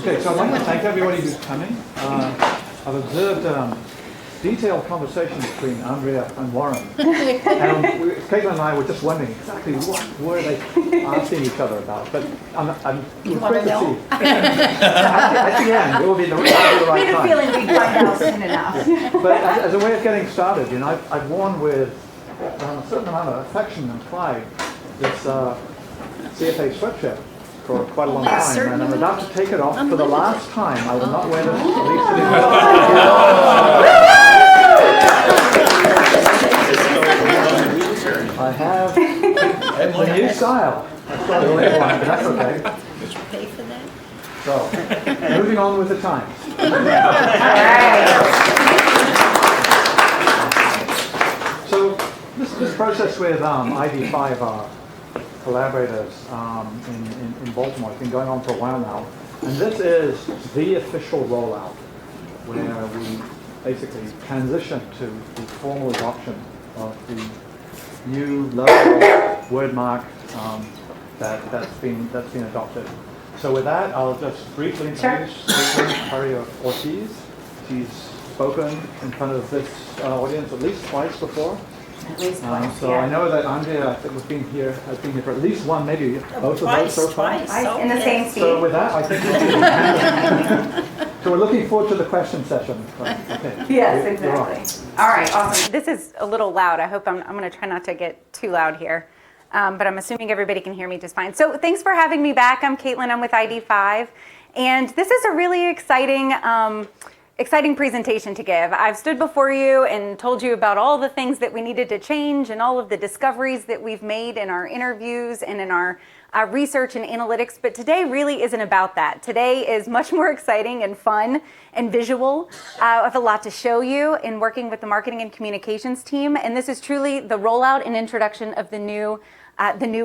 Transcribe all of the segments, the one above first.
Okay, so I'd like to thank everybody who's coming. I've observed detailed conversation between Andrea and Warren. Caitlin and I were just wondering exactly what were they asking each other about. But You want to know? At the end, it will be the right time. I had a feeling we'd find out soon enough. Yeah. But as a way of getting started, I've worn with a certain amount of affection and pride this CFA sweatshirt for quite a long time, and I'm about to take it off for the last time. I will not wear this at least I have the new style. That's got a label on it, but that's okay. Did you pay for that? So, moving on with the times. So, this process with ID5, our collaborators in Baltimore, has been going on for a while now. And this is the official rollout, where we basically transition to the formal adoption of the new logo wordmark that's been adopted. So with that, I'll just briefly introduce Harry Ortiz. She's spoken in front of this audience at least twice before. At least twice, so I know that Andrea, I think, has been here for at least one, maybe both of those so far. Twice in the same seat. So with that, I think so we're looking forward to the question session. Okay. Yes, exactly. All right, awesome. This is a little loud. I hope I'm going to try not to get too loud here. But I'm assuming everybody can hear me just fine. So thanks for having me back. I'm Caitlin. I'm with ID5. And this is a really exciting presentation to give. I've stood before you and told you about all the things that we needed to change and all of the discoveries that we've made in our interviews and in our research and analytics, but today really isn't about that. Today is much more exciting and fun and visual. I have a lot to show you in working with the marketing and communications team, and this is truly the rollout and introduction of the new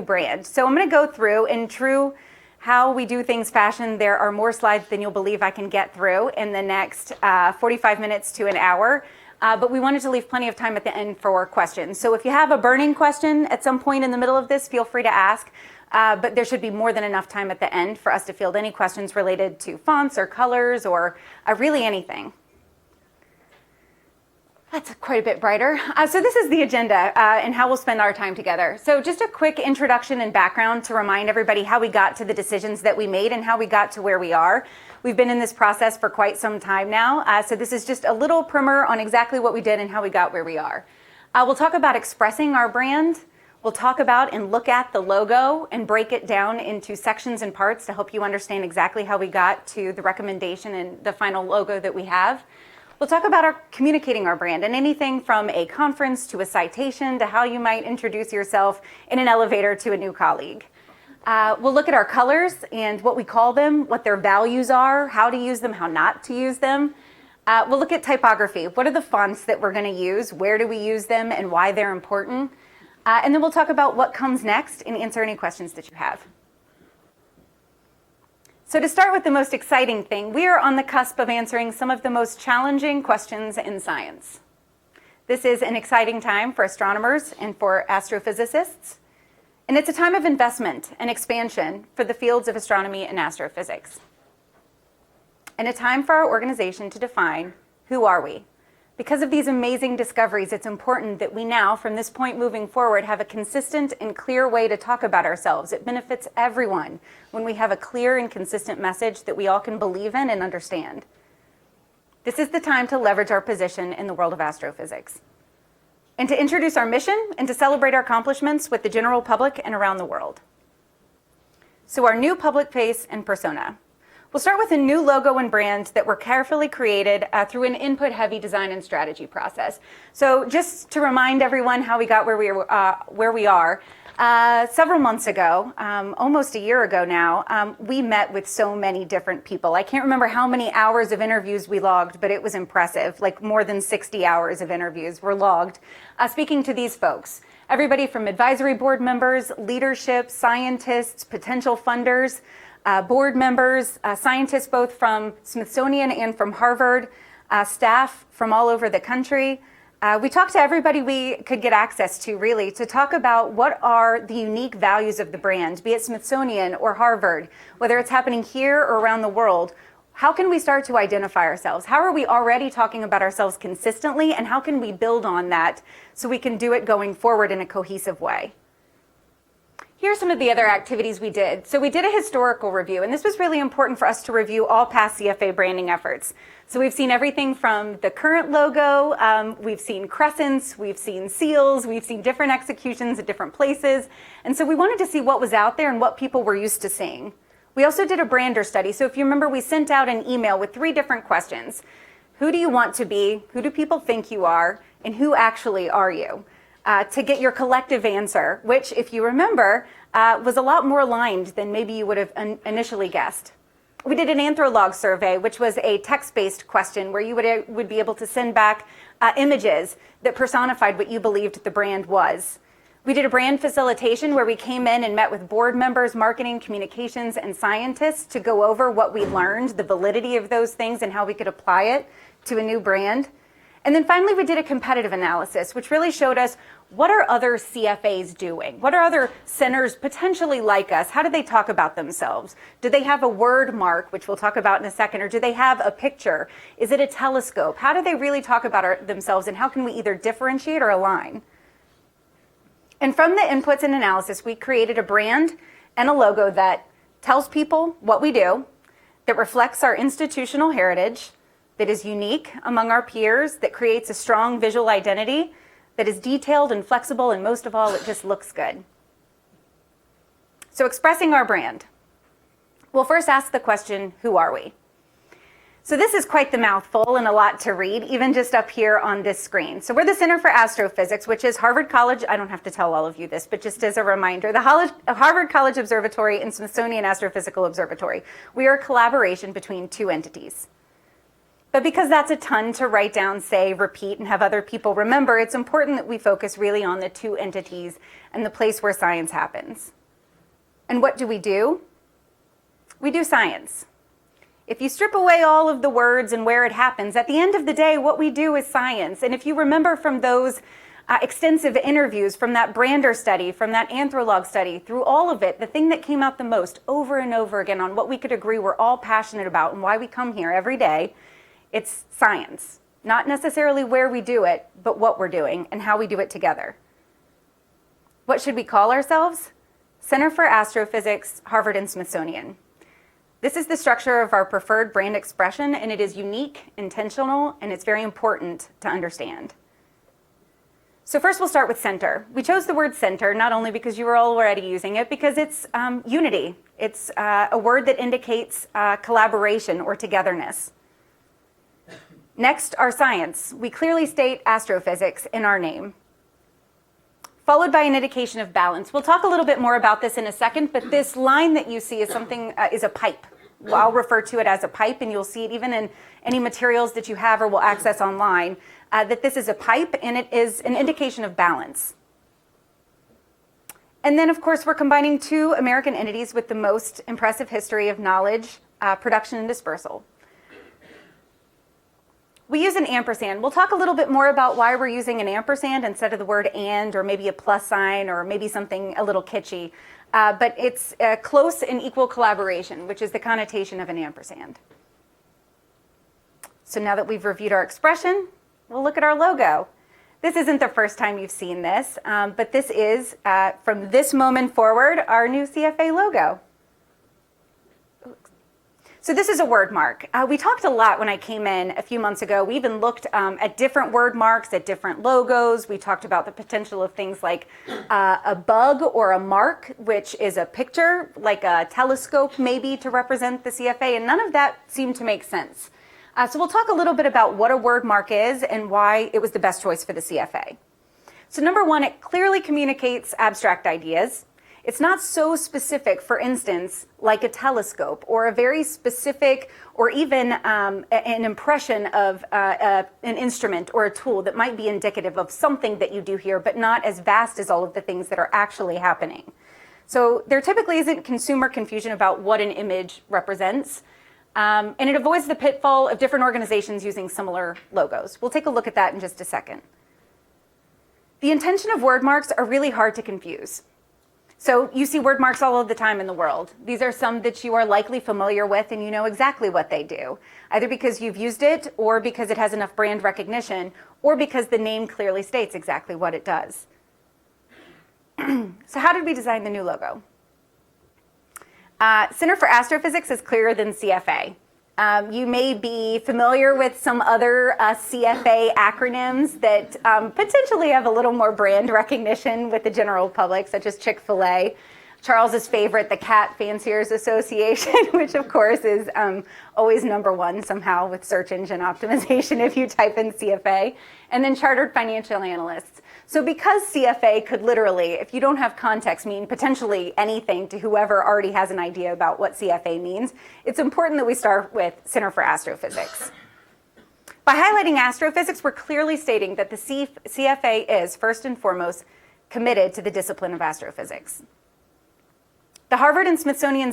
brand. So I'm going to go through in true how we do things fashion. There are more slides than you'll believe I can get through in the next 45 minutes to an hour. But we wanted to leave plenty of time at the end for questions. So if you have a burning question at some point in the middle of this, feel free to ask. But there should be more than enough time at the end for us to field any questions related to fonts or colors or really anything. That's quite a bit brighter. So this is the agenda and how we'll spend our time together. So just a quick introduction and background to remind everybody how we got to the decisions that we made and how we got to where we are. We've been in this process for quite some time now. So this is just a little primer on exactly what we did and how we got where we are. We'll talk about expressing our brand. We'll talk about and look at the logo and break it down into sections and parts to help you understand exactly how we got to the recommendation and the final logo that we have. We'll talk about communicating our brand and anything from a conference to a citation to how you might introduce yourself in an elevator to a new colleague. We'll look at our colors and what we call them, what their values are, how to use them, how not to use them. We'll look at typography. What are the fonts that we're going to use? Where do we use them and why they're important? And then we'll talk about what comes next and answer any questions that you have. So to start with the most exciting thing, we are on the cusp of answering some of the most challenging questions in science. This is an exciting time for astronomers and for astrophysicists, and it's a time of investment and expansion for the fields of astronomy and astrophysics. And a time for our organization to define who are we. Because of these amazing discoveries, it's important that we now, from this point moving forward, have a consistent and clear way to talk about ourselves. It benefits everyone when we have a clear and consistent message that we all can believe in and understand. This is the time to leverage our position in the world of astrophysics, and to introduce our mission and to celebrate our accomplishments with the general public and around the world. So our new public face and persona. We'll start with a new logo and brand that were carefully created through an input-heavy design and strategy process. So just to remind everyone how we got where we are, several months ago, almost a year ago now, we met with so many different people. I can't remember how many hours of interviews we logged, but it was impressive. Like more than 60 hours of interviews were logged, speaking to these folks. Everybody from advisory board members, leadership, scientists, potential funders, board members, scientists both from Smithsonian and from Harvard, staff from all over the country. We talked to everybody we could get access to, really, to talk about what are the unique values of the brand, be it Smithsonian or Harvard, whether it's happening here or around the world. How can we start to identify ourselves? How are we already talking about ourselves consistently, and how can we build on that so we can do it going forward in a cohesive way? Here are some of the other activities we did. So we did a historical review, and this was really important for us to review all past CFA branding efforts. So we've seen everything from the current logo, we've seen crescents, we've seen seals, we've seen different executions at different places. And so we wanted to see what was out there and what people were used to seeing. We also did a brander study. So if you remember, we sent out an email with 3 different questions. Who do you want to be? Who do people think you are? And who actually are you? To get your collective answer, which, if you remember, was a lot more aligned than maybe you would have initially guessed. We did an anthrolog survey, which was a text-based question where you would be able to send back images that personified what you believed the brand was. We did a brand facilitation where we came in and met with board members, marketing, communications, and scientists to go over what we learned, the validity of those things, and how we could apply it to a new brand. And then finally, we did a competitive analysis, which really showed us what are other CFAs doing? What are other centers potentially like us? How do they talk about themselves? Do they have a word mark, which we'll talk about in a second, or do they have a picture? Is it a telescope? How do they really talk about themselves, and how can we either differentiate or align? And from the inputs and analysis, we created a brand and a logo that tells people what we do, that reflects our institutional heritage, that is unique among our peers, that creates a strong visual identity, that is detailed and flexible, and most of all, it just looks good. So expressing our brand. We'll first ask the question, who are we? So this is quite the mouthful and a lot to read, even just up here on this screen. So we're the Center for Astrophysics, which is Harvard College, I don't have to tell all of you this, but just as a reminder, the Harvard College Observatory and Smithsonian Astrophysical Observatory. We are a collaboration between 2 entities. But because that's a ton to write down, say, repeat, and have other people remember, it's important that we focus really on the 2 entities and the place where science happens. And what do? We do science. If you strip away all of the words and where it happens, at the end of the day, what we do is science. And if you remember from those extensive interviews, from that brander study, from that anthrolog study, through all of it, the thing that came out the most over and over again on what we could agree we're all passionate about and why we come here every day, it's science. Not necessarily where we do it, but what we're doing and how we do it together. What should we call ourselves? Center for Astrophysics, Harvard and Smithsonian. This is the structure of our preferred brand expression, and it is unique, intentional, and it's very important to understand. So first we'll start with center. We chose the word center not only because you were already using it, because it's unity. It's a word that indicates collaboration or togetherness. Next, our science. We clearly state astrophysics in our name, followed by an indication of balance. We'll talk a little bit more about this in a second, but this line that you see is is a pipe. I'll refer to it as a pipe, and you'll see it even in any materials that you have or will access online, that this is a pipe, and it is an indication of balance. And then, of course, we're combining 2 American entities with the most impressive history of knowledge, production, and dispersal. We use an ampersand. We'll talk a little bit more about why we're using an ampersand instead of the word and, or maybe a plus sign, or maybe something a little kitschy. But it's a close and equal collaboration, which is the connotation of an ampersand. So now that we've reviewed our expression, we'll look at our logo. This isn't the first time you've seen this, but this is, from this moment forward, our new CFA logo. So this is a word mark. We talked a lot when I came in a few months ago. We even looked at different word marks, at different logos. We talked about the potential of things like a bug or a mark, which is a picture, like a telescope maybe to represent the CFA, and none of that seemed to make sense. So we'll talk a little bit about what a word mark is and why it was the best choice for the CFA. So number 1, it clearly communicates abstract ideas. It's not so specific, for instance, like a telescope or a very specific or even an impression of an instrument or a tool that might be indicative of something that you do here, but not as vast as all of the things that are actually happening. So there typically isn't consumer confusion about what an image represents, and it avoids the pitfall of different organizations using similar logos. We'll take a look at that in just a second. The intention of word marks are really hard to confuse. So you see word marks all of the time in the world. These are some that you are likely familiar with and you know exactly what they do, either because you've used it or because it has enough brand recognition or because the name clearly states exactly what it does. So how did we design the new logo? Center for Astrophysics is clearer than CFA. You may be familiar with some other CFA acronyms that potentially have a little more brand recognition with the general public, such as Chick-fil-A. Charles's favorite, the Cat Fanciers Association, which of course is always number one somehow with search engine optimization if you type in CFA, and then Chartered Financial Analysts. So because CFA could literally, if you don't have context, mean potentially anything to whoever already has an idea about what CFA means, it's important that we start with Center for Astrophysics. By highlighting astrophysics, we're clearly stating that the CFA is, first and foremost, committed to the discipline of astrophysics. The Harvard and Smithsonian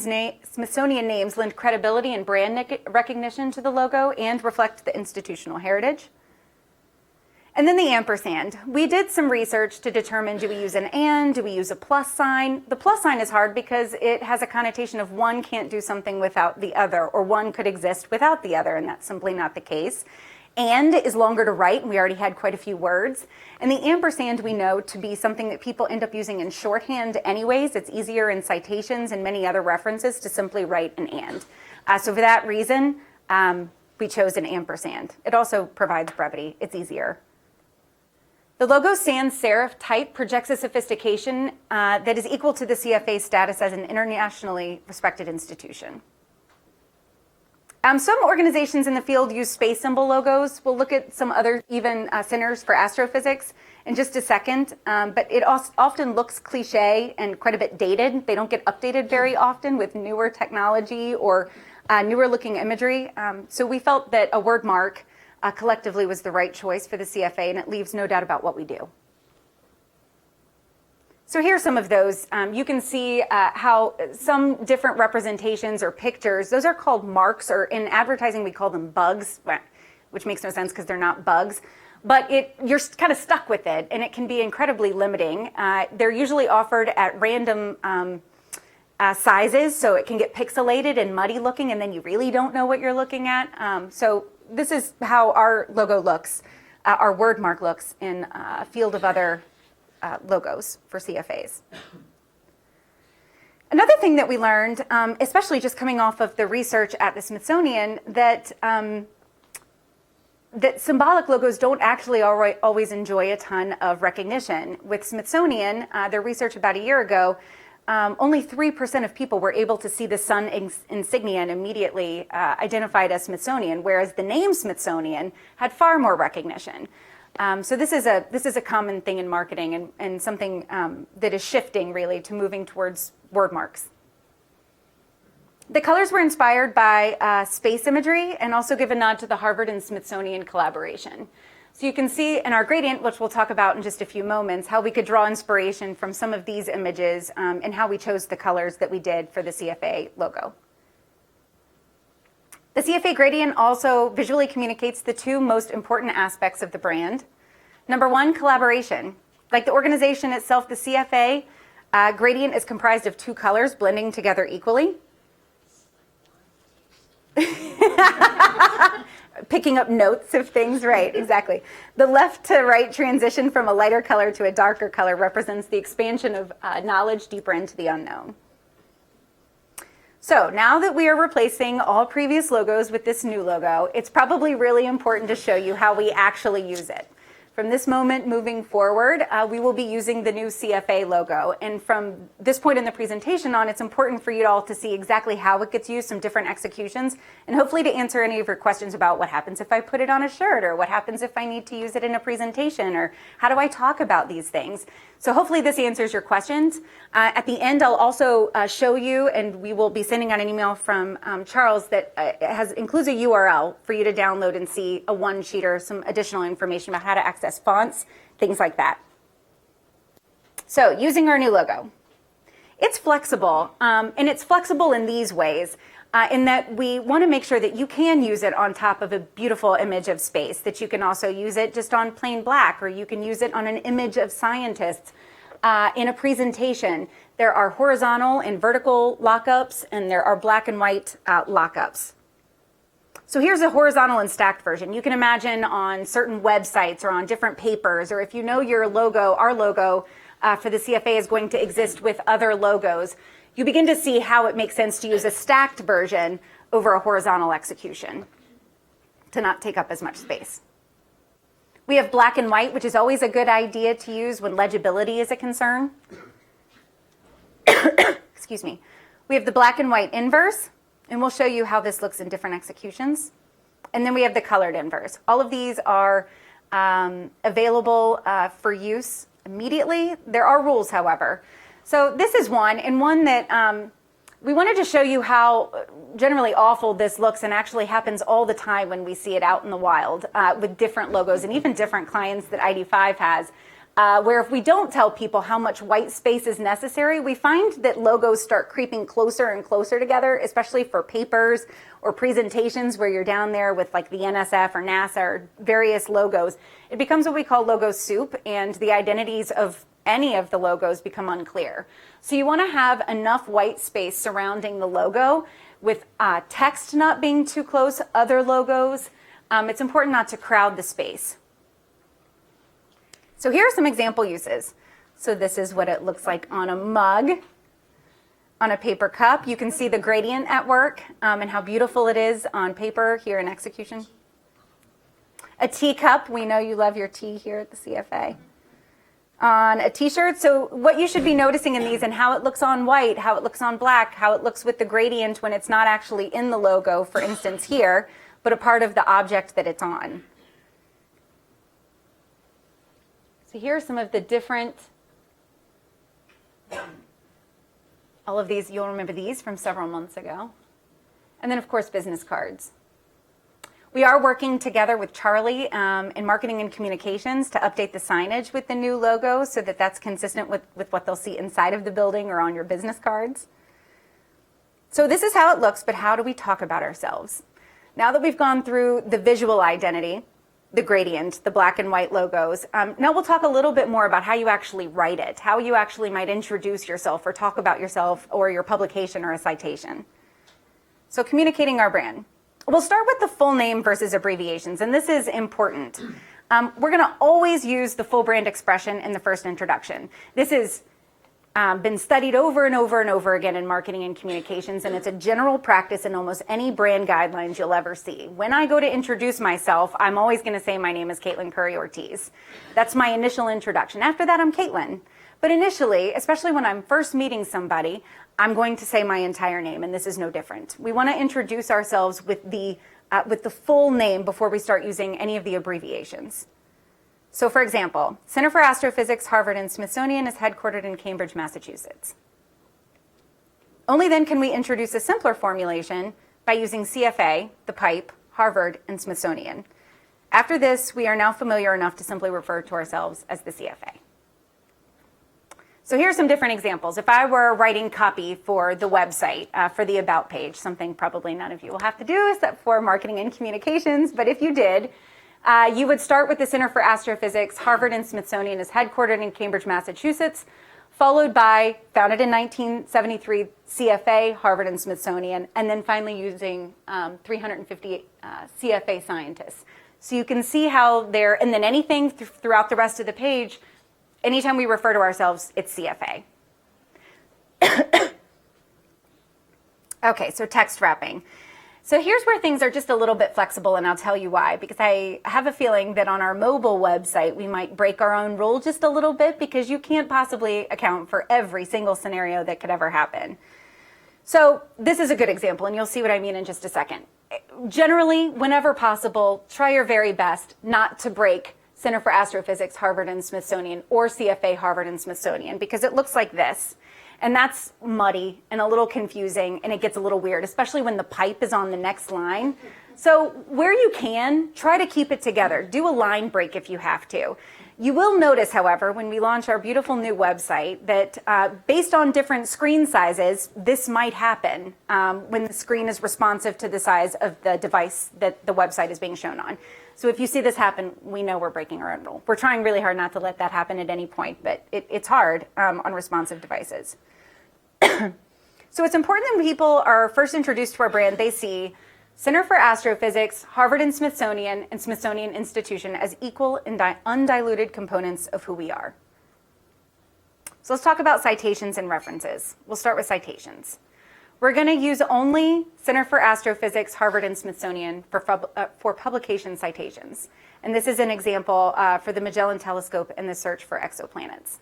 names lend credibility and brand recognition to the logo and reflect the institutional heritage. And then the ampersand. We did some research to determine, do we use an and, do we use a plus sign? The plus sign is hard because it has a connotation of one can't do something without the other, or one could exist without the other, and that's simply not the case. And is longer to write, and we already had quite a few words. And the ampersand we know to be something that people end up using in shorthand anyways. It's easier in citations and many other references to simply write an and. So for that reason, we chose an ampersand. It also provides brevity. It's easier. The logo sans serif type projects a sophistication that is equal to the CFA's status as an internationally respected institution. Some organizations in the field use space symbol logos. We'll look at some other even centers for astrophysics in just a second, but it often looks cliche and quite a bit dated. They don't get updated very often with newer technology or newer looking imagery. So we felt that a word mark collectively was the right choice for the CFA, and it leaves no doubt about what we do. So here are some of those. You can see how some different representations or pictures, those are called marks, or in advertising we call them bugs, which makes no sense because they're not bugs. But you're kind of stuck with it, and it can be incredibly limiting. They're usually offered at random sizes, so it can get pixelated and muddy looking, and then you really don't know what you're looking at. So this is how our logo looks, our word mark looks in a field of other logos for CFAs. Another thing that we learned, especially just coming off of the research at the Smithsonian, that symbolic logos don't actually always enjoy a ton of recognition. With Smithsonian, their research about a year ago, only 3% of people were able to see the sun insignia and immediately identified as Smithsonian, whereas the name Smithsonian had far more recognition. So this is a common thing in marketing and something that is shifting really to moving towards word marks. The colors were inspired by space imagery and also give a nod to the Harvard and Smithsonian collaboration. So you can see in our gradient, which we'll talk about in just a few moments, how we could draw inspiration from some of these images and how we chose the colors that we did for the CFA logo. The CFA gradient also visually communicates the two most important aspects of the brand. Number one, collaboration. Like the organization itself, the CFA gradient is comprised of two colors blending together equally. Picking up notes of things, right, exactly. The left to right transition from a lighter color to a darker color represents the expansion of knowledge deeper into the unknown. So now that we are replacing all previous logos with this new logo, it's probably really important to show you how we actually use it. From this moment moving forward, we will be using the new CFA logo. And from this point in the presentation on, it's important for you all to see exactly how it gets used, some different executions, and hopefully to answer any of your questions about what happens if I put it on a shirt, or what happens if I need to use it in a presentation, or how do I talk about these things. So hopefully this answers your questions. At the end, I'll also show you, and we will be sending out an email from Charles that includes a URL for you to download and see a one-sheeter, some additional information about how to access fonts, things like that. So using our new logo. It's flexible, and it's flexible in these ways. In that we want to make sure that you can use it on top of a beautiful image of space, that you can also use it just on plain black, or you can use it on an image of scientists. in a presentation, there are horizontal and vertical lockups, and there are black and white lockups. So here's a horizontal and stacked version. You can imagine on certain websites or on different papers, or if you know your logo, our logo for the CFA is going to exist with other logos, you begin to see how it makes sense to use a stacked version over a horizontal execution to not take up as much space. We have black and white, which is always a good idea to use when legibility is a concern. Excuse me. We have the black and white inverse, and we'll show you how this looks in different executions. And then we have the colored inverse. All of these are available for use immediately. There are rules, however. So this is one, and one that we wanted to show you how generally awful this looks and actually happens all the time when we see it out in the wild with different logos and even different clients that ID5 has, where if we don't tell people how much white space is necessary, we find that logos start creeping closer and closer together, especially for papers or presentations where you're down there with like the NSF or NASA or various logos. It becomes what we call logo soup, and the identities of any of the logos become unclear. So you want to have enough white space surrounding the logo with text not being too close, other logos. It's important not to crowd the space. So here are some example uses. So this is what it looks like on a mug, on a paper cup. You can see the gradient at work and how beautiful it is on paper here in execution. A teacup, we know you love your tea here at the CFA. On a t-shirt, so what you should be noticing in these and how it looks on white, how it looks on black, how it looks with the gradient when it's not actually in the logo, for instance here, but a part of the object that it's on. So here are some of the different, all of these, you'll remember these from several months ago. And then of course, business cards. We are working together with Charlie in marketing and communications to update the signage with the new logo so that that's consistent with what they'll see inside of the building or on your business cards. So this is how it looks, but how do we talk about ourselves? Now that we've gone through the visual identity, the gradient, the black and white logos, now we'll talk a little bit more about how you actually write it, how you actually might introduce yourself or talk about yourself or your publication or a citation. So communicating our brand. We'll start with the full name versus abbreviations, and this is important. We're going to always use the full brand expression in the first introduction. This has been studied over and over and over again in marketing and communications, and it's a general practice in almost any brand guidelines you'll ever see. When I go to introduce myself, I'm always going to say my name is Caitlin Curry Ortiz. That's my initial introduction. After that, I'm Caitlin. But initially, especially when I'm first meeting somebody, I'm going to say my entire name, and this is no different. We want to introduce ourselves with the full name before we start using any of the abbreviations. So for example, Center for Astrophysics, Harvard, and Smithsonian is headquartered in Cambridge, Massachusetts. Only then can we introduce a simpler formulation by using CFA, the pipe, Harvard, and Smithsonian. After this, we are now familiar enough to simply refer to ourselves as the CFA. So here's some different examples. If I were writing copy for the website, for the About page, something probably none of you will have to do except for marketing and communications, but if you did, you would start with the Center for Astrophysics, Harvard and Smithsonian is headquartered in Cambridge, Massachusetts, followed by, founded in 1973, CFA, Harvard and Smithsonian, and then finally using 350 CFA scientists. So you can see how they're, and then anything throughout the rest of the page, anytime we refer to ourselves, it's CFA. Okay, so text wrapping. So here's where things are just a little bit flexible, and I'll tell you why. Because I have a feeling that on our mobile website, we might break our own rule just a little bit because you can't possibly account for every single scenario that could ever happen. So this is a good example, and you'll see what I mean in just a second. Generally, whenever possible, try your very best not to break Center for Astrophysics, Harvard and Smithsonian, or CFA, Harvard and Smithsonian, because it looks like this. And that's muddy and a little confusing, and it gets a little weird, especially when the pipe is on the next line. So where you can, try to keep it together. Do a line break if you have to. You will notice, however, when we launch our beautiful new website that based on different screen sizes, this might happen when the screen is responsive to the size of the device that the website is being shown on. So if you see this happen, we know we're breaking our own rule. We're trying really hard not to let that happen at any point, but it's hard on responsive devices. So it's important that when people are first introduced to our brand, they see Center for Astrophysics, Harvard and Smithsonian Institution as equal and undiluted components of who we are. So let's talk about citations and references. We'll start with citations. We're going to use only Center for Astrophysics, Harvard and Smithsonian for publication citations. And this is an example for the Magellan Telescope and the search for exoplanets.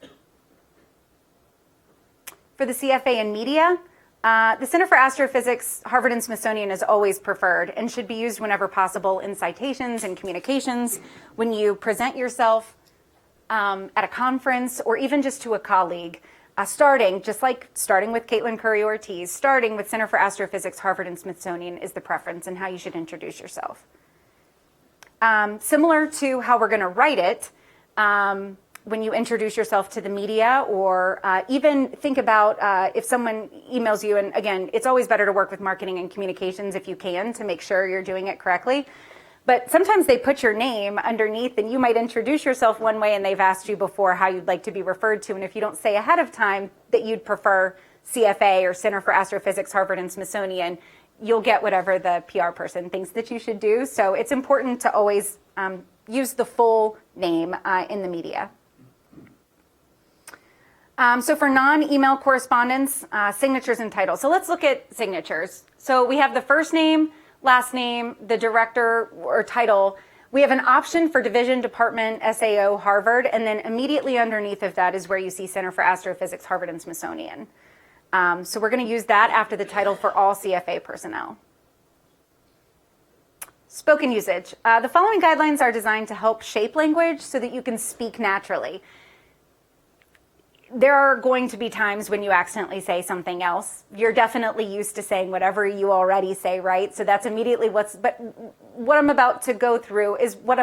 For the CFA and media, the Center for Astrophysics, Harvard and Smithsonian is always preferred and should be used whenever possible in citations and communications, when you present yourself at a conference or even just to a colleague. Starting with Caitlin Curry-Ortiz, starting with Center for Astrophysics, Harvard and Smithsonian is the preference and how you should introduce yourself. Similar to how we're going to write it, when you introduce yourself to the media, or even think about if someone emails you, and again, it's always better to work with marketing and communications if you can to make sure you're doing it correctly. But sometimes they put your name underneath, and you might introduce yourself one way and they've asked you before how you'd like to be referred to. And if you don't say ahead of time that you'd prefer CFA or Center for Astrophysics, Harvard and Smithsonian, you'll get whatever the PR person thinks that you should do. So it's important to always use the full name in the media. So for non-email correspondence, signatures and titles. So let's look at signatures. So we have the first name, last name, the director or title. We have an option for division, department, SAO, Harvard, and then immediately underneath of that is where you see Center for Astrophysics, Harvard and Smithsonian. So we're going to use that after the title for all CFA personnel. Spoken usage. The following guidelines are designed to help shape language so that you can speak naturally. There are going to be times when you accidentally say something else. You're definitely used to saying whatever you already say, right? So that's immediately but what I'm about to go through is what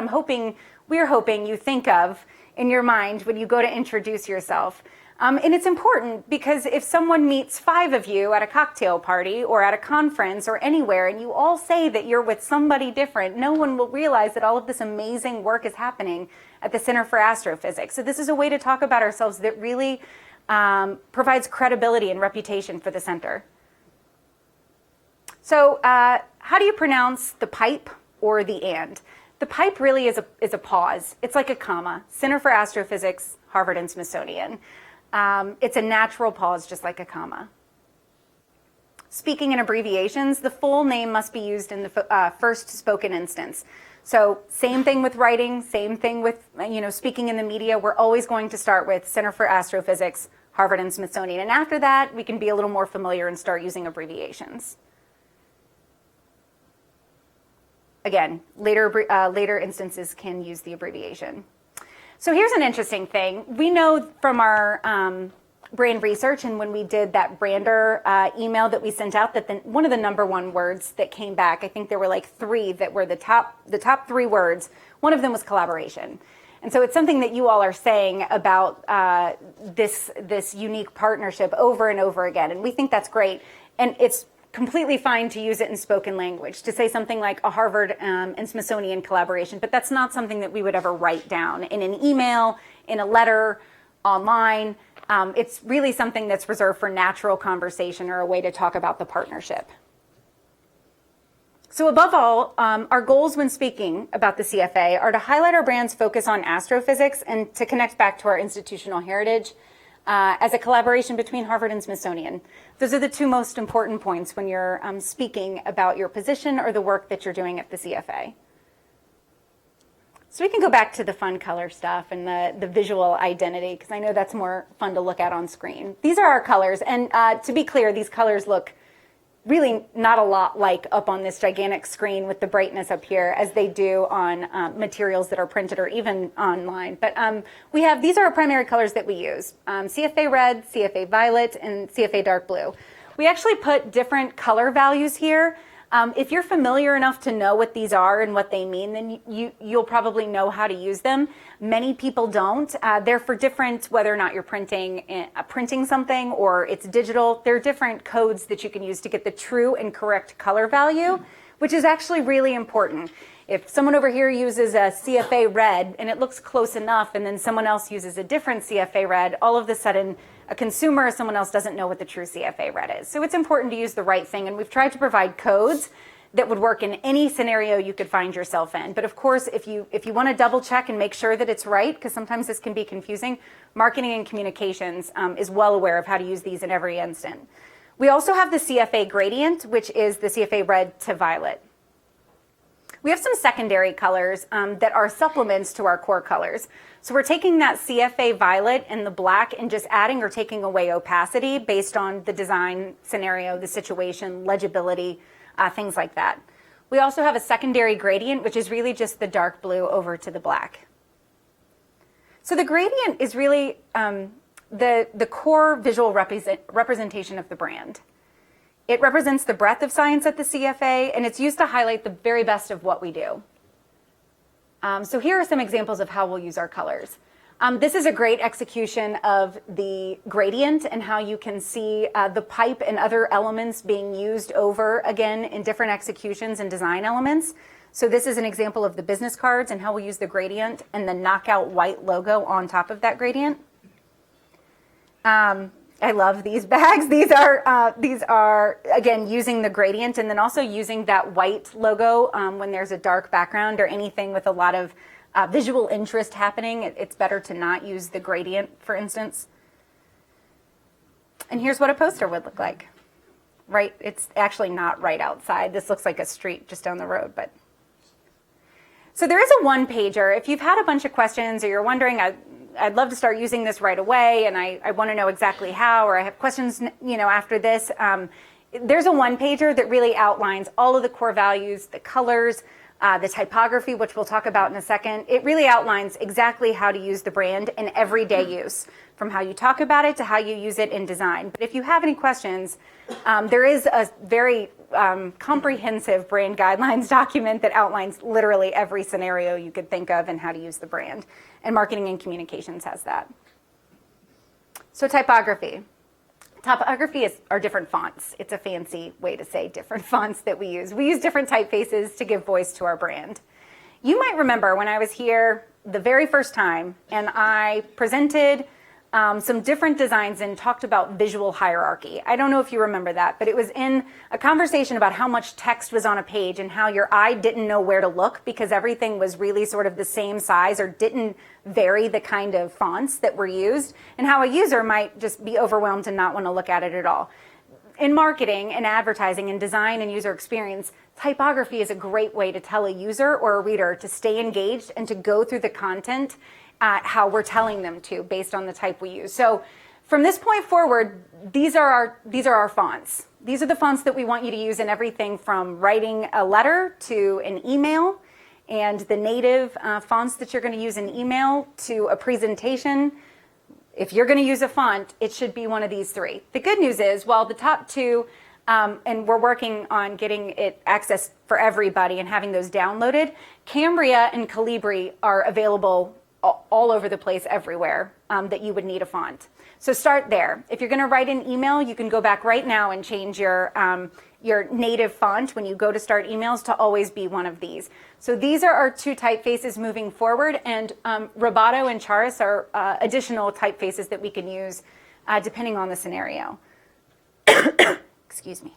we're hoping you think of in your mind when you go to introduce yourself. And it's important because if someone meets 5 of you at a cocktail party or at a conference or anywhere and you all say that you're with somebody different, no one will realize that all of this amazing work is happening at the Center for Astrophysics. So this is a way to talk about ourselves that really provides credibility and reputation for the center. So how do you pronounce the pipe or the and? The pipe really is a pause. It's like a comma. Center for Astrophysics, Harvard and Smithsonian. It's a natural pause, just like a comma. Speaking in abbreviations, the full name must be used in the first spoken instance. So same thing with writing, same thing with speaking in the media. We're always going to start with Center for Astrophysics, Harvard and Smithsonian. And after that, we can be a little more familiar and start using abbreviations. Again, later instances can use the abbreviation. So here's an interesting thing. We know from our brand research and when we did that brander email that we sent out that one of the number one words that came back, I think there were like 3 that were the top 3 words. One of them was collaboration. And so it's something that you all are saying about this unique partnership over and over again. And we think that's great. And it's completely fine to use it in spoken language, to say something like a Harvard and Smithsonian collaboration, but that's not something that we would ever write down in an email, in a letter, online. It's really something that's reserved for natural conversation or a way to talk about the partnership. So above all, our goals when speaking about the CFA are to highlight our brand's focus on astrophysics and to connect back to our institutional heritage as a collaboration between Harvard and Smithsonian. Those are the 2 most important points when you're speaking about your position or the work that you're doing at the CFA. So we can go back to the fun color stuff and the visual identity, because I know that's more fun to look at on screen. These are our colors, and to be clear, these colors look really not a lot like up on this gigantic screen with the brightness up here as they do on materials that are printed or even online. But these are our primary colors that we use. CFA red, CFA violet, and CFA dark blue. We actually put different color values here. If you're familiar enough to know what these are and what they mean, then you'll probably know how to use them. Many people don't. They're for different, whether or not you're printing something or it's digital, there are different codes that you can use to get the true and correct color value. which is actually really important. If someone over here uses a CFA red and it looks close enough, and then someone else uses a different CFA red, all of a sudden a consumer or someone else doesn't know what the true CFA red is. So it's important to use the right thing, and we've tried to provide codes that would work in any scenario you could find yourself in. But of course, if you want to double check and make sure that it's right, because sometimes this can be confusing, marketing and communications is well aware of how to use these in every instant. We also have the CFA gradient, which is the CFA red to violet. We have some secondary colors that are supplements to our core colors. So we're taking that CFA violet and the black and just adding or taking away opacity based on the design scenario, the situation, legibility, things like that. We also have a secondary gradient, which is really just the dark blue over to the black. So the gradient is really the core visual representation of the brand. It represents the breadth of science at the CFA, and it's used to highlight the very best of what we do. So here are some examples of how we'll use our colors. This is a great execution of the gradient and how you can see the pipe and other elements being used over again in different executions and design elements. So this is an example of the business cards and how we'll use the gradient and the knockout white logo on top of that gradient. I love these bags. These are again using the gradient and then also using that white logo when there's a dark background or anything with a lot of visual interest happening. It's better to not use the gradient, for instance. And here's what a poster would look like. Right, it's actually not right outside. This looks like a street just down the road, but. So there is a one-pager. If you've had a bunch of questions or you're wondering, I'd love to start using this right away, and I want to know exactly how, or I have questions, after this. There's a one-pager that really outlines all of the core values, the colors, the typography, which we'll talk about in a second. It really outlines exactly how to use the brand in everyday use, from how you talk about it to how you use it in design. But if you have any questions, there is a very comprehensive brand guidelines document that outlines literally every scenario you could think of and how to use the brand. And marketing and communications has that. So typography. Typography are different fonts. It's a fancy way to say different fonts that we use. We use different typefaces to give voice to our brand. You might remember when I was here the very first time and I presented some different designs and talked about visual hierarchy. I don't know if you remember that, but it was in a conversation about how much text was on a page and how your eye didn't know where to look because everything was really sort of the same size or didn't vary the kind of fonts that were used, and how a user might just be overwhelmed and not want to look at it at all. In marketing and advertising and design and user experience, typography is a great way to tell a user or a reader to stay engaged and to go through the content how we're telling them to based on the type we use. So from this point forward, these are our fonts. These are the fonts that we want you to use in everything from writing a letter to an email, and the native fonts that you're going to use in email to a presentation. If you're going to use a font, it should be one of these three. The good news is, while the top two, and we're working on getting it access for everybody and having those downloaded, Cambria and Calibri are available all over the place everywhere that you would need a font. So start there. If you're going to write an email, you can go back right now and change your native font when you go to start emails to always be one of these. So these are our two typefaces moving forward, and Roboto and Charis are additional typefaces that we can use depending on the scenario. Excuse me.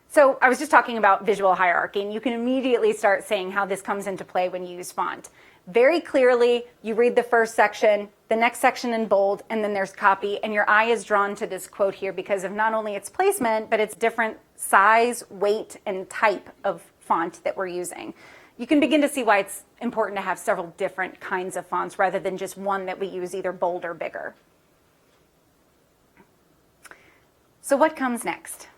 So I was just talking about visual hierarchy, and you can immediately start saying how this comes into play when you use font. Very clearly, you read the first section, the next section in bold, and then there's copy, and your eye is drawn to this quote here because of not only its placement, but its different size, weight, and type of font that we're using. You can begin to see why it's important to have several different kinds of fonts rather than just one that we use either bold or bigger. So what comes next?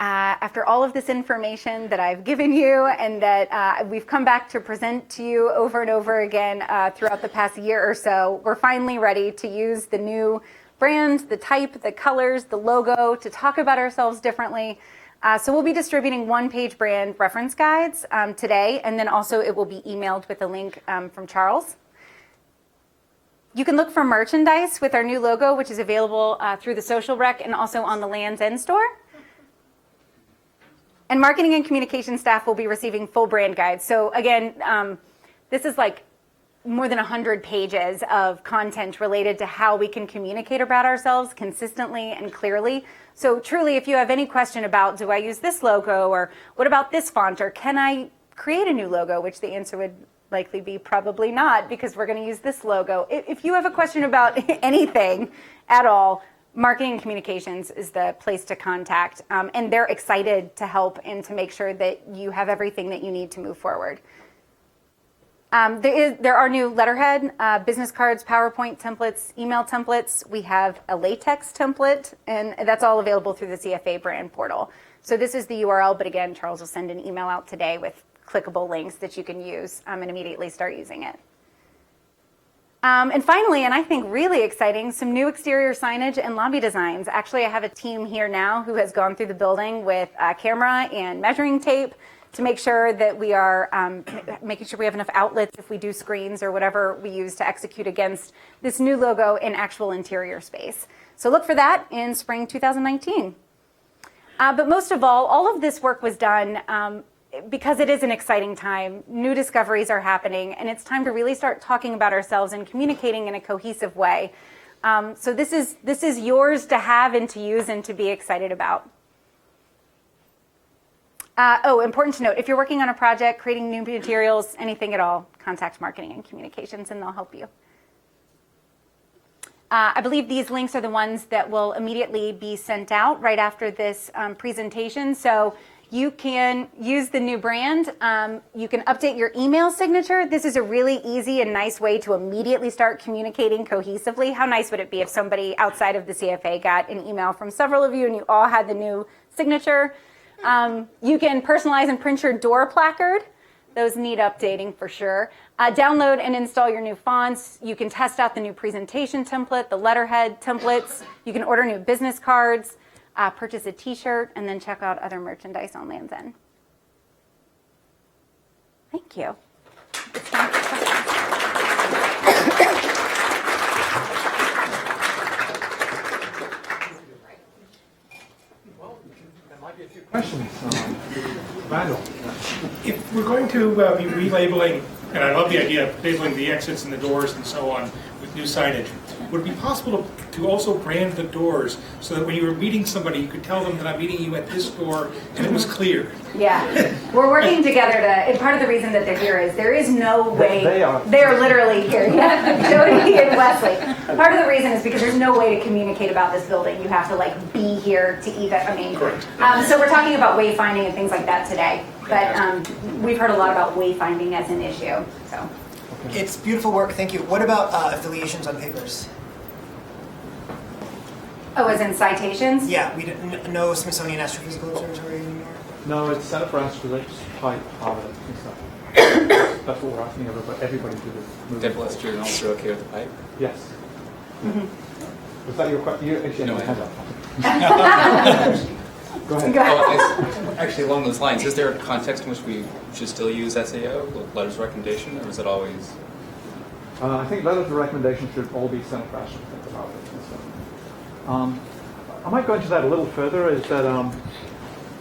After all of this information that I've given you and that we've come back to present to you over and over again throughout the past year or so, we're finally ready to use the new brand, the type, the colors, the logo to talk about ourselves differently. So we'll be distributing one-page brand reference guides today, and then also it will be emailed with a link from Charles. You can look for merchandise with our new logo, which is available through the social rec and also on the Land's End store. And marketing and communication staff will be receiving full brand guides. So again, this is like more than 100 pages of content related to how we can communicate about ourselves consistently and clearly. So truly, if you have any question about, do I use this logo, or what about this font, or can I create a new logo, which the answer would likely be probably not, because we're going to use this logo. If you have a question about anything at all, marketing and communications is the place to contact, and they're excited to help and to make sure that you have everything that you need to move forward. There are new letterhead, business cards, PowerPoint templates, email templates. We have a latex template, and that's all available through the CFA brand portal. So this is the URL, but again, Charles will send an email out today with clickable links that you can use and immediately start using it. And finally, and I think really exciting, some new exterior signage and lobby designs. Actually, I have a team here now who has gone through the building with a camera and measuring tape to make sure that we are making sure we have enough outlets if we do screens or whatever we use to execute against this new logo in actual interior space. So look for that in spring 2019. But most of all of this work was done because it is an exciting time. New discoveries are happening, and it's time to really start talking about ourselves and communicating in a cohesive way. So this is yours to have and to use and to be excited about. Important to note, if you're working on a project, creating new materials, anything at all, contact marketing and communications and they'll help you. I believe these links are the ones that will immediately be sent out right after this presentation. So you can use the new brand. You can update your email signature. This is a really easy and nice way to immediately start communicating cohesively. How nice would it be if somebody outside of the CFA got an email from several of you and you all had the new signature? You can personalize and print your door placard. Those need updating for sure. Download and install your new fonts. You can test out the new presentation template, the letterhead templates. You can order new business cards, purchase a t-shirt, and then check out other merchandise on Land's End. Thank you. It's time for questions. A few questions. Randall. If we're going to be relabeling, and I love the idea of labeling the exits and the doors and so on with new signage, would it be possible to also brand the doors so that when you were meeting somebody, you could tell them that I'm meeting you at this door and it was clear? Yeah, we're working together to, and part of the reason that they're here is there is no way, They are literally here, yeah, Jody and Wesley. Part of the reason is because there's no way to communicate about this building. You have to like be here to even, I mean, correct. So we're talking about wayfinding and things like that today, but we've heard a lot about wayfinding as an issue, so. It's beautiful work, thank you. What about affiliations on papers? Oh, as in citations? Yeah, we didn't no Smithsonian Astrophysical Observatory anymore. No, it's Center for Astrophysics, type Harvard and stuff. That's what we're asking everybody to do. Devil Astrid and also okay with the pipe? Yes. Mm-hmm. Was that your question? You actually No, had that. Go ahead. Oh, actually, along those lines, is there a context in which we should still use SAO, letters of recommendation, or is it always? I think letters of recommendation should all be Center for Astrophysics about it. I might go into that a little further, is that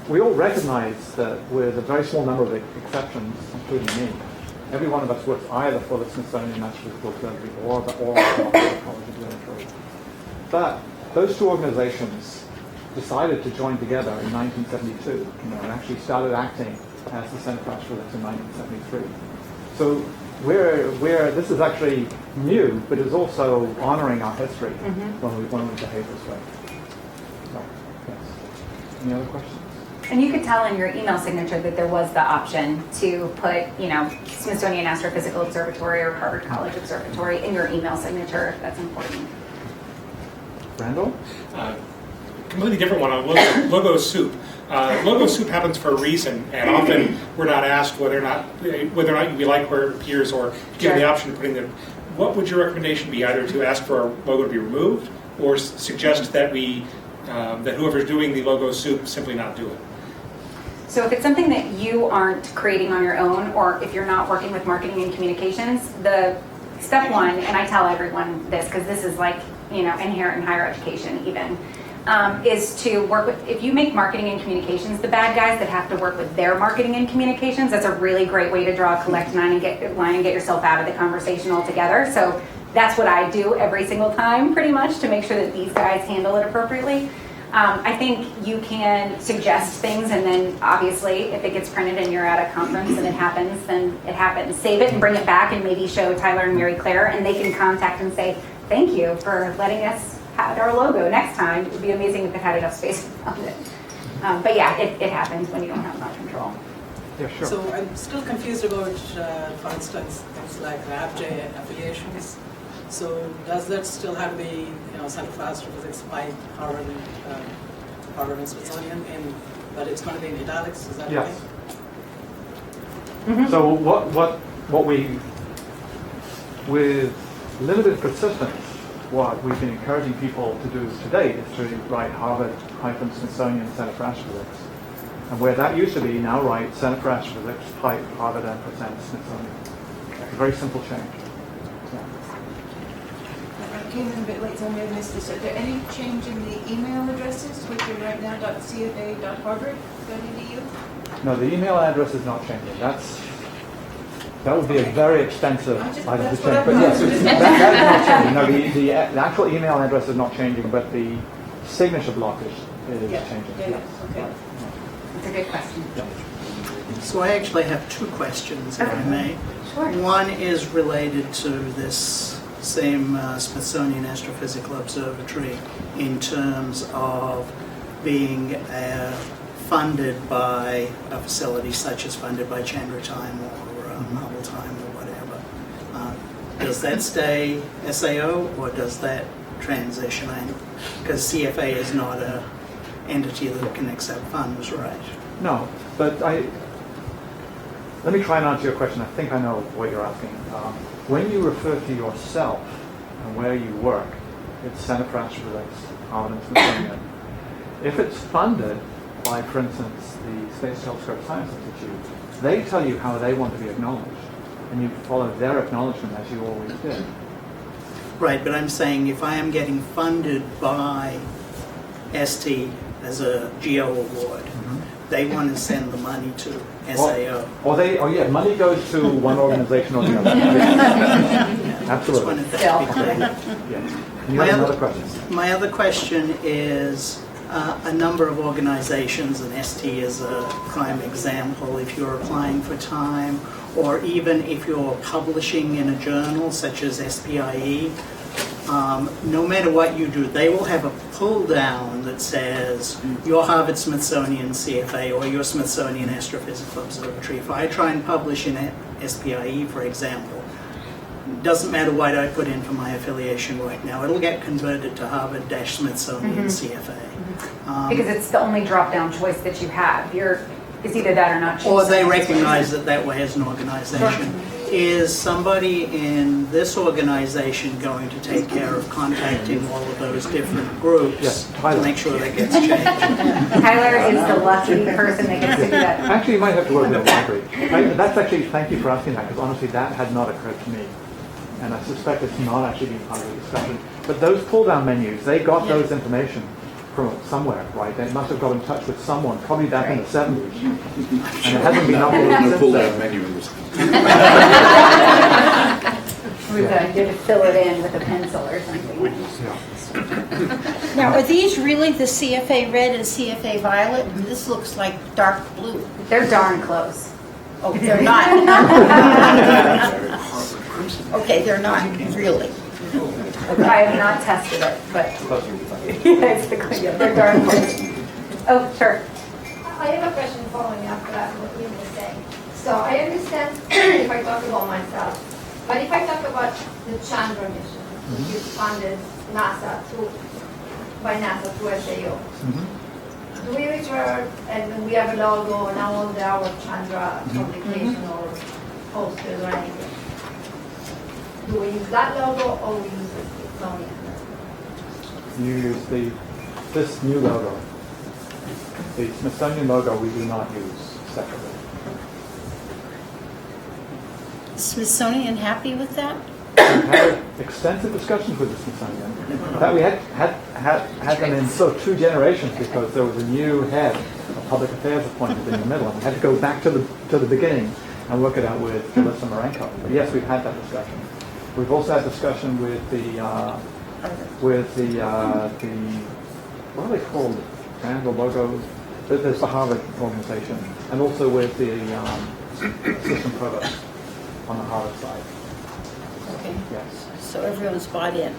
we all recognize that with a very small number of exceptions, including me, every one of us works either for the Smithsonian Astrophysical Observatory or the College Observatory. But those two organizations decided to join together in 1972, and actually started acting as the Center for Astrophysics in 1973. So this is actually new, but it's also honoring our history when we behave this way. So, yes. Any other questions? And you could tell in your email signature that there was the option to put, Smithsonian Astrophysical Observatory or Harvard College Observatory in your email signature if that's important. Randall? Completely different one on logo soup. Logo soup happens for a reason, and often we're not asked whether or not we like where it appears or given the option of putting them. What would your recommendation be, either to ask for our logo to be removed or suggest that that whoever's doing the logo soup simply not do it? So if it's something that you aren't creating on your own, or if you're not working with marketing and communications, the step one, and I tell everyone this because this is like, inherent in higher education even, is to work with, if you make marketing and communications the bad guys that have to work with their marketing and communications, that's a really great way to draw a collect line and get yourself out of the conversation altogether. So that's what I do every single time, pretty much, to make sure that these guys handle it appropriately. I think you can suggest things, and then obviously if it gets printed and you're at a conference and it happens, then it happens. Save it and bring it back and maybe show Tyler and Mary Claire, and they can contact and say, thank you for letting us have our logo next time. It would be amazing if it had enough space around it. But yeah, it happens when you don't have much control. Yeah, sure. So I'm still confused about, for instance, things like RAPJ affiliations. So does that still have to be, Center for Astrophysics by Harvard and Smithsonian, but it's going to be in italics? Is that Yes. okay? Mm-hmm. So what we, with limited persistence, what we've been encouraging people to do to date is to write Harvard-Smithsonian Center for Astrophysics. And where that used to be, now write Center for Astrophysics, Harvard and Smithsonian. It's a very simple change. Yeah. I came in a bit late, so I may have missed this. Are there any change in the email addresses, which are right now .cfa.harvard.edu? No, the email address is not changing. That would be a very expensive item to change. But yes, that is not changing. No, the actual email address is not changing, but the signature block is changing. Yes. Okay. It's a good question. So I actually have two questions, if I may. Sure. One is related to this same Smithsonian Astrophysical Observatory in terms of being funded by a facility such as funded by Chandra Time or Hubble Time or whatever. Does that stay SAO or does that transition? Because CFA is not an entity that can accept funds, right? No, but let me try and answer your question. I think I know what you're asking. When you refer to yourself and where you work, it's Center for Astrophysics, Harvard and Smithsonian. If it's funded by, for instance, the Space Telescope Science Institute, they tell you how they want to be acknowledged, and you follow their acknowledgement as you always did. Right, but I'm saying if I am getting funded by ST as a GEO award, they want to send the money to SAO. Money goes to one organization or the other. Absolutely. Just wanted that to be clear. Yes. And you have another question? My other question is a number of organizations, and ST is a prime example, if you're applying for time, or even if you're publishing in a journal such as SPIE, no matter what you do, they will have a pull down that says your Harvard Smithsonian CFA or your Smithsonian Astrophysical Observatory. If I try and publish in SPIE, for example, it doesn't matter what I put in for my affiliation right now, it'll get converted to Harvard-Smithsonian CFA. Because it's the only drop-down choice that you have. It's either that or not. Or they recognize it that way as an organization. Is somebody in this organization going to take care of contacting all of those different groups to make sure that gets changed? Tyler is the lucky person that gets to do that. Actually, you might have to work with the library. Thank you for asking that, because honestly, that had not occurred to me. And I suspect it's not actually been part of the discussion. But those pull-down menus, they got those information from somewhere, right? They must have got in touch with someone, probably back in the 70s. And it hasn't been updated since pull then. that menu in this. We're going to fill it in with a pencil or something. Now, are these really the CFA red and CFA violet? And this looks like dark blue. They're darn close. Oh, they're not. Okay, they're not really. I have not tested it, but they're darn close. Oh, sure. I have a question following up what you were saying. So I understand if I talk about myself, but if I talk about the Chandra mission, which is funded by NASA through SAO, do we refer, and we have a logo now on our Chandra publication or posters or anything? Do we use that logo or we use the Smithsonian? You use this new logo. The Smithsonian logo we do not use separately. Smithsonian happy with that? We've had extensive discussions with the Smithsonian. In fact, we had had them in sort of 2 generations because there was a new head of public affairs appointed in the middle, and we had to go back to the beginning and work it out with Julissa Marenko. But yes, we've had that discussion. We've also had discussion with the what are they called? Brand or logo? There's the Harvard organization, and also with the assistant provost on the Harvard side. Okay. Yes. So everyone's bought in.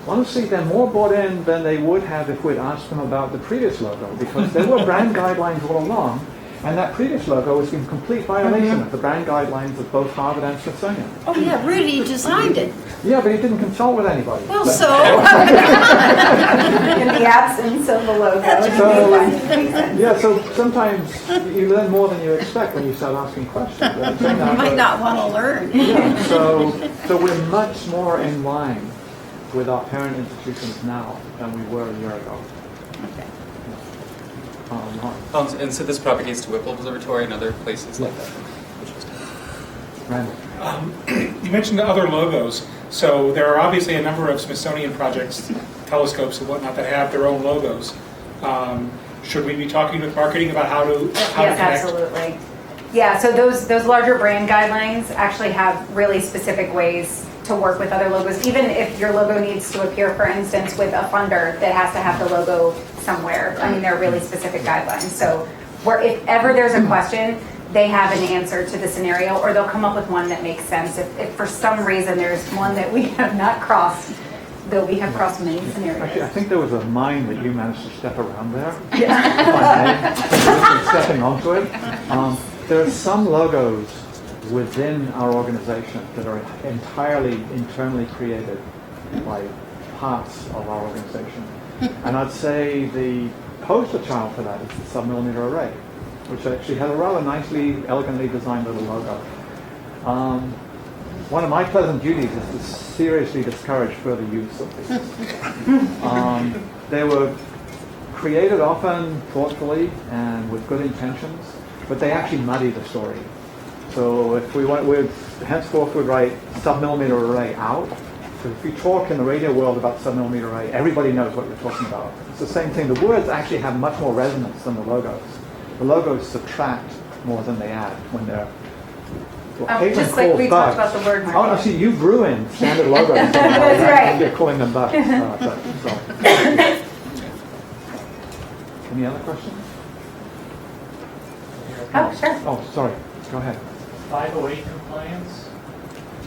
Honestly, they're more bought in than they would have if we'd asked them about the previous logo, because there were brand guidelines all along, and that previous logo was in complete violation of the brand guidelines of both Harvard and Smithsonian. Oh yeah, Rudy designed it. Yeah, but he didn't consult with anybody. Well, so In the absence of the logo. So sometimes you learn more than you expect when you start asking questions. you might not want to learn. Yeah, so we're much more in line with our parent institutions now than we were a year ago. Okay. And so this propagates to Whipple Observatory and other places like that. Randall. You mentioned the other logos. So there are obviously a number of Smithsonian projects, telescopes and whatnot, that have their own logos. Should we be talking with marketing about how to Yes, connect? absolutely. Yeah, so those larger brand guidelines actually have really specific ways to work with other logos. Even if your logo needs to appear, for instance, with a funder that has to have the logo somewhere. I mean, there are really specific guidelines. So if ever there's a question, they have an answer to the scenario, or they'll come up with one that makes sense. If for some reason there's one that we have not crossed, though we have crossed many scenarios. Actually, I think there was a mine that you managed to step around there. Yeah. Stepping onto it. There are some logos within our organization that are entirely internally created by parts of our organization. And I'd say the poster child for that is the submillimeter array, which actually has a rather nicely, elegantly designed little logo. One of my pleasant duties is to seriously discourage further use of these. They were created often thoughtfully and with good intentions, but they actually muddy the story. So if we went with, henceforth we'd write submillimeter array out. So if you talk in the radio world about submillimeter array, everybody knows what you're talking about. It's the same thing. The words actually have much more resonance than the logos. The logos subtract more than they add when they're just like we talked about the word market. Oh, no, see, you've ruined standard logos. That's right. You're calling them bugs. Any other questions? Oh, sure. Oh, sorry. Go ahead. 508 compliance,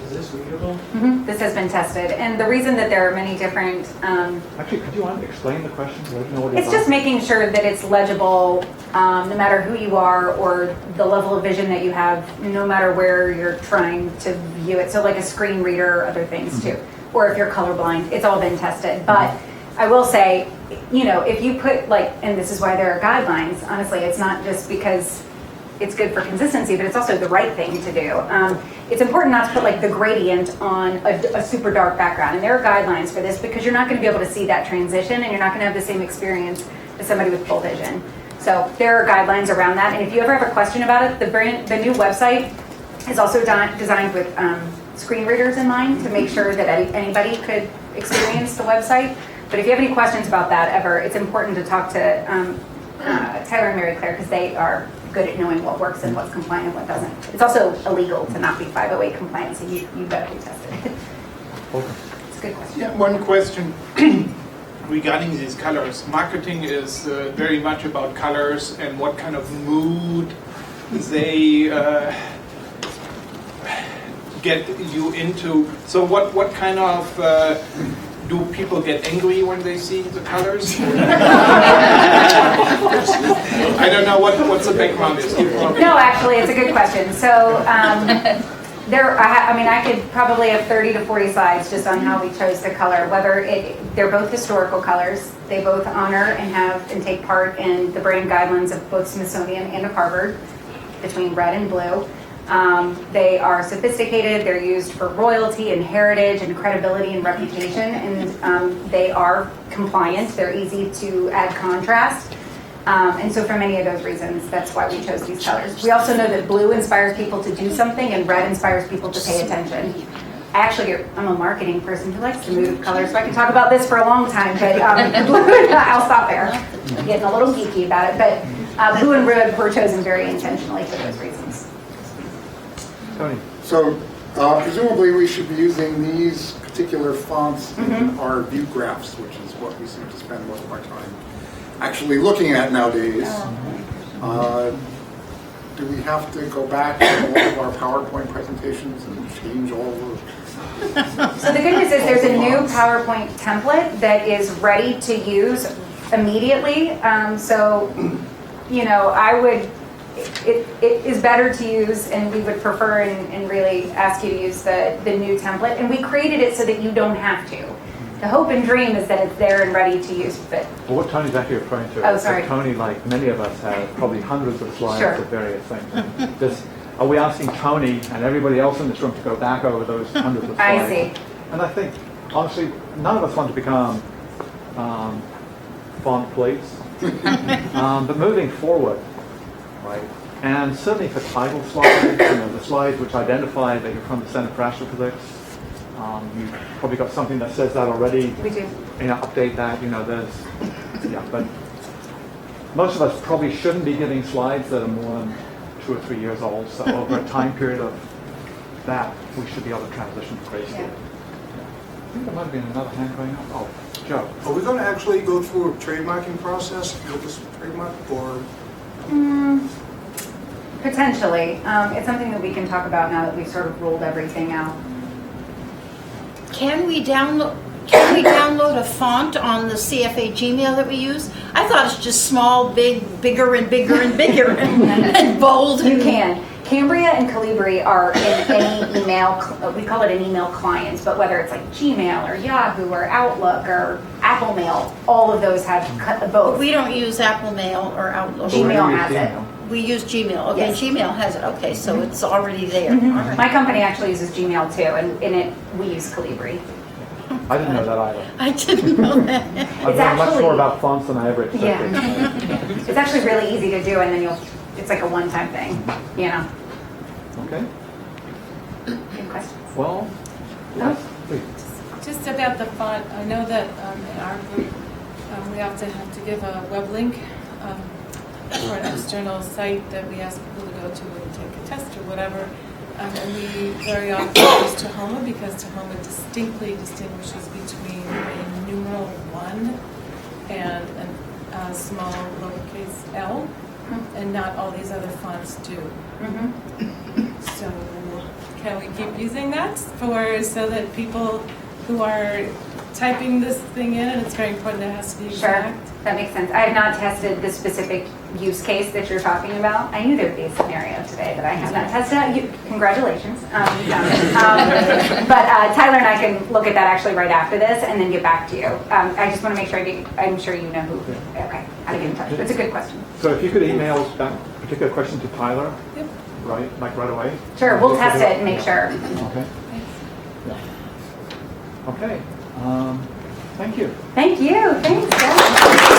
is this readable? This has been tested, and the reason that there are many different Actually, could you explain the question? it's just making sure that it's legible, no matter who you are or the level of vision that you have, no matter where you're trying to view it. So like a screen reader or other things too. Or if you're colorblind, it's all been tested. But I will say, if you put and this is why there are guidelines, honestly, it's not just because it's good for consistency, but it's also the right thing to do. It's important not to put the gradient on a super dark background, and there are guidelines for this because you're not going to be able to see that transition, and you're not going to have the same experience as somebody with full vision. So there are guidelines around that, and if you ever have a question about it, the new website is also designed with screen readers in mind to make sure that anybody could experience the website. But if you have any questions about that ever, it's important to talk to Tyler and Mary Claire because they are good at knowing what works and what's compliant and what doesn't. It's also illegal to not be 508 compliant, so you better be tested. It's a good question. Yeah, one question regarding these colors. Marketing is very much about colors and what kind of mood they get you into. So what kind of do people get angry when they see the colors? I don't know what the background is. No, actually, it's a good question. So I could probably have 30 to 40 slides just on how we chose the color. They're both historical colors. They both honor and take part in the brand guidelines of both Smithsonian and of Harvard, between red and blue. They are sophisticated, they're used for royalty and heritage and credibility and reputation, and they are compliant, they're easy to add contrast. And so for many of those reasons, that's why we chose these colors. We also know that blue inspires people to do something and red inspires people to pay attention. I'm a marketing person who likes to move colors, so I can talk about this for a long time, but I'll stop there. I'm getting a little geeky about it, but blue and red were chosen very intentionally for those reasons. Tony? So presumably we should be using these particular fonts in our view graphs, which is what we seem to spend most of our time actually looking at nowadays. Do we have to go back to all of our PowerPoint presentations and change all of So the good news is there's a new PowerPoint template that is ready to use immediately. So, you know, it is better to use, and we would prefer and really ask you to use the new template. And we created it so that you don't have to. The hope and dream is that it's there and ready to use. But well, what Tony's actually referring to is that Tony, like many of us, has probably hundreds of slides of various things. Are we asking Tony and everybody else in this room to go back over those hundreds of slides? I see. And I think, honestly, none of us want to become font police. But moving forward, right, and certainly for title slides, you know, the slides which identify that you're from the Center for Astrophysics, you've probably got something that says that already. We do. You know, update that, you know, but most of us probably shouldn't be giving slides that are more than 2 or 3 years old, so over a time period of that, we should be able to transition gracefully. Yeah. I think there might have been another hand going up. Oh, Joe. Are we going to actually go through a trademarking process with this trademark, or? Potentially. It's something that we can talk about now that we've sort of ruled everything out. Can we download a font on the CFA Gmail that we use? I thought it's just small, bigger and bigger and bigger and bold. You can. Cambria and Calibri are in any email, we call it an email client, but whether it's like Gmail or Yahoo or Outlook or Apple Mail, all of those have both. We don't use Apple Mail or Outlook. Gmail has it. We use Gmail. Okay, yes. Gmail has it. Okay, so it's already there. Mm-hmm. All right. My company actually uses Gmail too, and in it we use Calibri. I didn't know that either. I didn't know that. I've learned much more about fonts than I ever expected. Yeah. It's actually really easy to do, and then it's like a one-time thing, you know. Okay. Good questions. Well, yes, please. Just about the font, I know that in our group we often have to give a web link for an external site that we ask people to go to and take a test or whatever. And we very often use Tahoma because Tahoma distinctly distinguishes between a numeral 1 and a small lowercase l, and not all these other fonts do. So can we keep using that so that people who are typing this thing in, and it's very important it has to be exact? Sure, that makes sense. I have not tested the specific use case that you're talking about. I knew there would be a scenario today that I have not tested out. Congratulations. But Tyler and I can look at that actually right after this and then get back to you. I just want to make sure I'm sure you know how to get in touch. It's a good question. So if you could email that particular question to Tyler, right, like right away? Sure, we'll test it and make sure. Okay. Okay. Thank you. Thank you. Thanks, guys.